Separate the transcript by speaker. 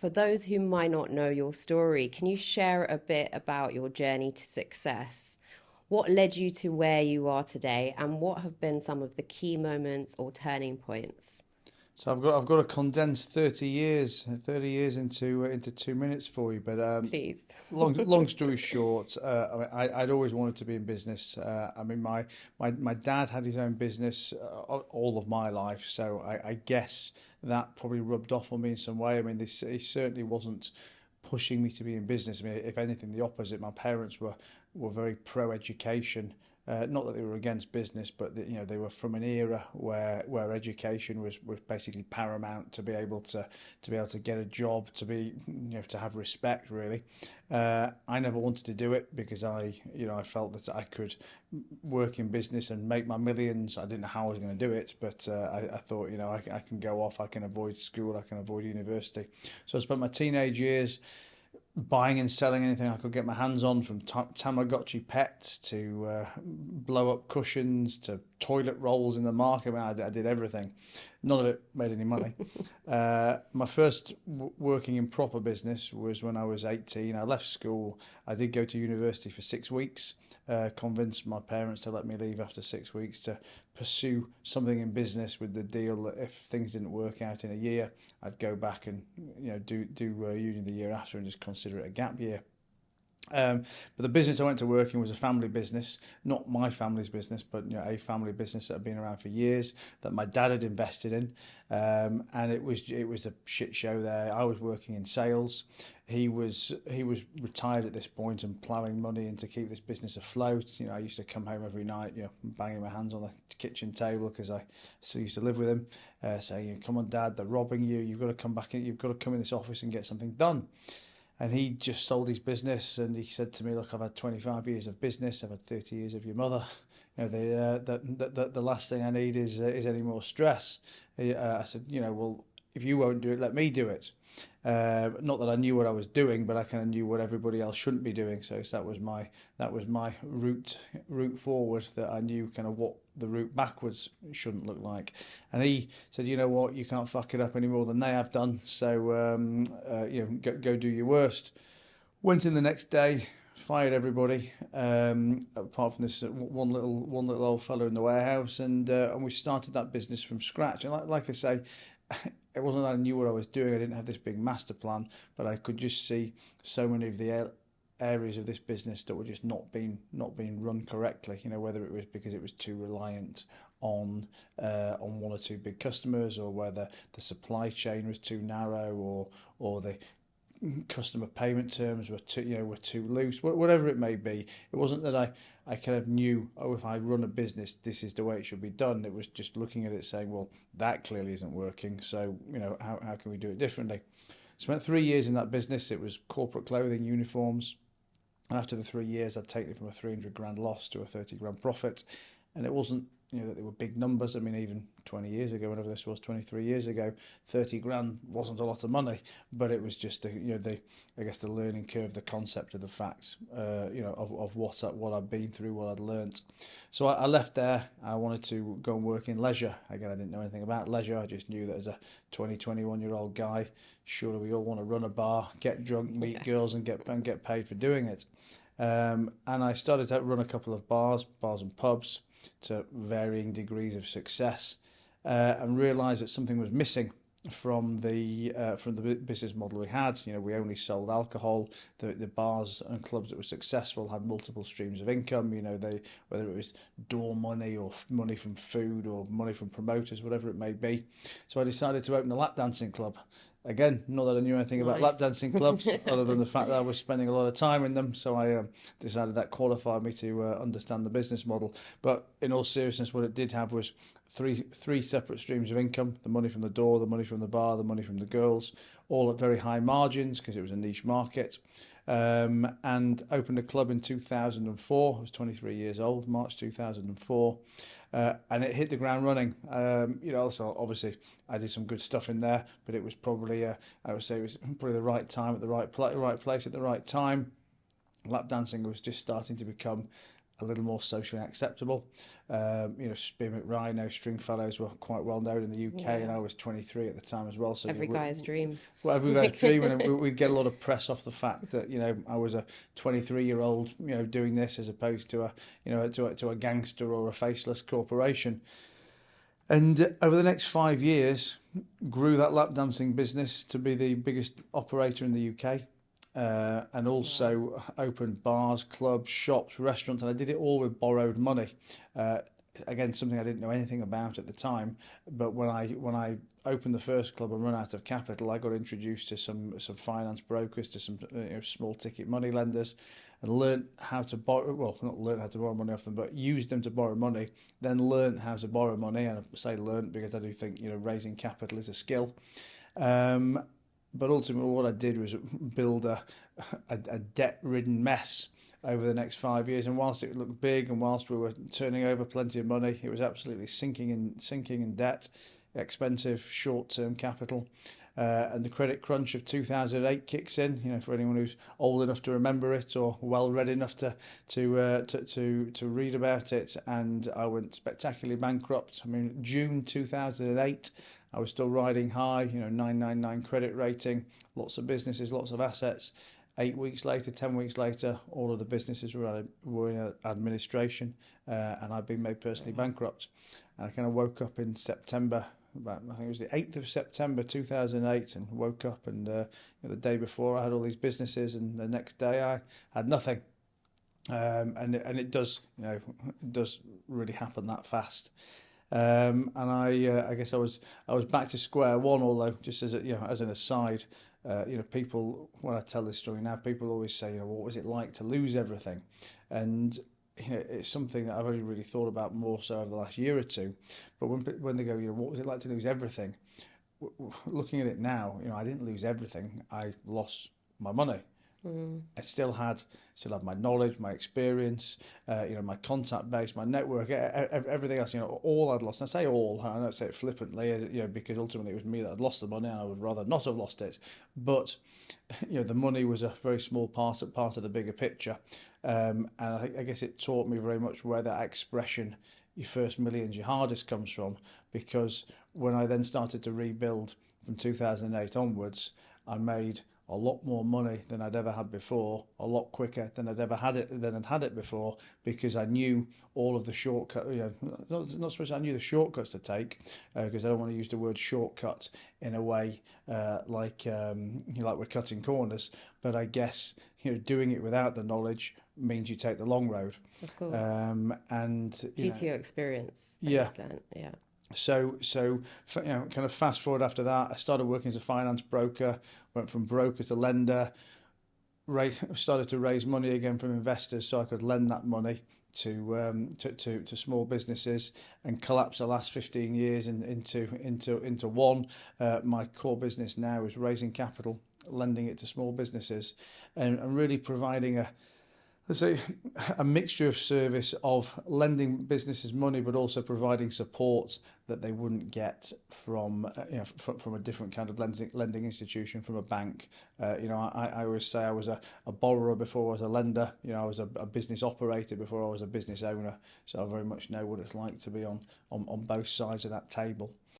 Speaker 1: For those who might not know your story, can you share a bit about your journey to success? What led you to where you are today, and what have been some of the key moments or turning points?
Speaker 2: So I've got to condense 30 years into 2 minutes for you. But
Speaker 1: Please.
Speaker 2: long story short, I'd always wanted to be in business. My dad had his own business all of my life, so I guess that probably rubbed off on me in some way. I mean, he certainly wasn't pushing me to be in business. I mean, if anything, the opposite. My parents were very pro education. Not that they were against business, but they were from an era where education was basically paramount to be able to get a job, to have respect really. I never wanted to do it because I felt that I could work in business and make my millions. I didn't know how I was going to do it, but I thought I can go off, I can avoid school, I can avoid university. So I spent my teenage years buying and selling anything I could get my hands on, from Tamagotchi pets to blow up cushions to toilet rolls in the market. I mean, I did everything. None of it made any money. My first working in proper business was when I was 18. I left school. I did go to university for 6 weeks, convinced my parents to let me leave after 6 weeks to pursue something in business, with the deal that if things didn't work out in a year, I'd go back and do uni the year after and just consider it a gap year. But the business I went to work in was a family business, not my family's business, but a family business that had been around for years, that my dad had invested in, and it was a shit show there. I was working in sales. He was retired at this point and ploughing money in to keep this business afloat. I used to come home every night, banging my hands on the kitchen table because I still used to live with him, saying, "Come on, Dad, they're robbing you. You've got to come back in. You've got to come in this office and get something done." And he just sold his business, and he said to me, "Look, I've had 25 years of business. I've had 30 years of your mother. The last thing I need is any more stress." I said, "Well, if you won't do it, let me do it." Not that I knew what I was doing, but I kind of knew what everybody else shouldn't be doing. So that was my route forward. That I knew kind of what the route backwards shouldn't look like. And he said, "You know what? You can't fuck it up any more than they have done. So go do your worst." Went in the next day, fired everybody, apart from this one little old fellow in the warehouse, and we started that business from scratch. And like I say, it wasn't that I knew what I was doing. I didn't have this big master plan, but I could just see so many of the areas of this business that were just not being run correctly. Whether it was because it was too reliant on one or two big customers, or whether the supply chain was too narrow, or the customer payment terms were too loose. Whatever it may be, it wasn't that I kind of knew, oh, if I run a business, this is the way it should be done. It was just looking at it saying, well, that clearly isn't working, so how can we do it differently? Spent 3 years in that business. It was corporate clothing, uniforms, and after the 3 years I'd taken it from a 300 grand loss to a 30 grand profit. And it wasn't that they were big numbers. I mean, even 20 years ago, whenever this was, 23 years ago, 30 grand wasn't a lot of money, but it was just the learning curve, the concept of the facts, of what I'd been through, what I'd learnt. So I left there. I wanted to go and work in leisure. Again, I didn't know anything about leisure. I just knew that as a 21-year-old guy, surely we all want to run a bar, get drunk, meet girls, and get paid for doing it. And I started to run a couple of bars and pubs, to varying degrees of success, and realised that something was missing from the business model we had. We only sold alcohol. The bars and clubs that were successful had multiple streams of income. Whether it was door money or money from food or money from promoters, whatever it may be. So I decided to open a lap dancing club. Again, not that I knew anything about lap dancing clubs, other than the fact that I was spending a lot of time in them. So I decided that qualified me to understand the business model. But in all seriousness, what it did have was three separate streams of income: the money from the door, the money from the bar, the money from the girls, all at very high margins because it was a niche market. And opened a club in 2004. I was 23 years old, March 2004, and it hit the ground running. So obviously I did some good stuff in there, but it was probably I would say it was probably the right time at the right place at the right time. Lap dancing was just starting to become a little more socially acceptable. Spearmint Rhino, Stringfellows were quite well known in the UK, and I was 23 at the time as well. So
Speaker 1: Every guy's dream.
Speaker 2: Well, every guy's dream, and we'd get a lot of press off the fact that I was a 23-year-old doing this as opposed to a gangster or a faceless corporation. And over the next 5 years, grew that lap dancing business to be the biggest operator in the UK. And also opened bars, clubs, shops, restaurants, and I did it all with borrowed money. Again, something I didn't know anything about at the time. But when I opened the first club and run out of capital, I got introduced to some finance brokers, to some small ticket money lenders, and learned how to borrow. Well, not learned how to borrow money off them, but used them to borrow money. Then learned how to borrow money, and I say learned because I do think raising capital is a skill. But ultimately, what I did was build a debt-ridden mess over the next 5 years. And whilst it looked big, and whilst we were turning over plenty of money, it was absolutely sinking in debt, expensive short-term capital. And the credit crunch of 2008 kicks in. For anyone who's old enough to remember it or well read enough to read about it, and I went spectacularly bankrupt. I mean, June 2008. I was still riding high, 999 credit rating, lots of businesses, lots of assets. 8 weeks later, 10 weeks later, all of the businesses were in administration, and I'd been made personally bankrupt. And I kind of woke up in September, I think it was the 8th of September 2008, and woke up, and the day before I had all these businesses, and the next day I had nothing. And it does really happen that fast. And I guess I was back to square one. Although, just as as an aside, people, when I tell this story now, people always say, what was it like to lose everything? And it's something that I've only really thought about more so over the last year or two. But when they go, what was it like to lose everything? Looking at it now, I didn't lose everything. I lost my money. I still had my knowledge, my experience, my contact base, my network, everything else. All I'd lost. And I say all. I don't say it flippantly, because ultimately it was me that had lost the money, and I would rather not have lost it. But the money was a very small part of the bigger picture, and I guess it taught me very much where that expression, "your first million's your hardest," comes from. Because when I then started to rebuild from 2008 onwards, I made a lot more money than I'd ever had before, a lot quicker than I'd had it before, because I knew all of the shortcuts. Not supposed to, I knew the shortcuts to take, because I don't want to use the word shortcut in a way like we're cutting corners. But I guess doing it without the knowledge means you take the long road.
Speaker 1: Of course.
Speaker 2: And
Speaker 1: due to your experience.
Speaker 2: Yeah.
Speaker 1: Yeah.
Speaker 2: So kind of fast forward after that, I started working as a finance broker, went from broker to lender, started to raise money again from investors so I could lend that money to small businesses, and collapse the last 15 years into one. My core business now is raising capital, lending it to small businesses, and really providing a mixture of service of lending businesses money, but also providing support that they wouldn't get from a different kind of lending institution, from a bank. I always say I was a borrower before I was a lender. I was a business operator before I was a business owner. So I very much know what it's like to be on both sides of that table.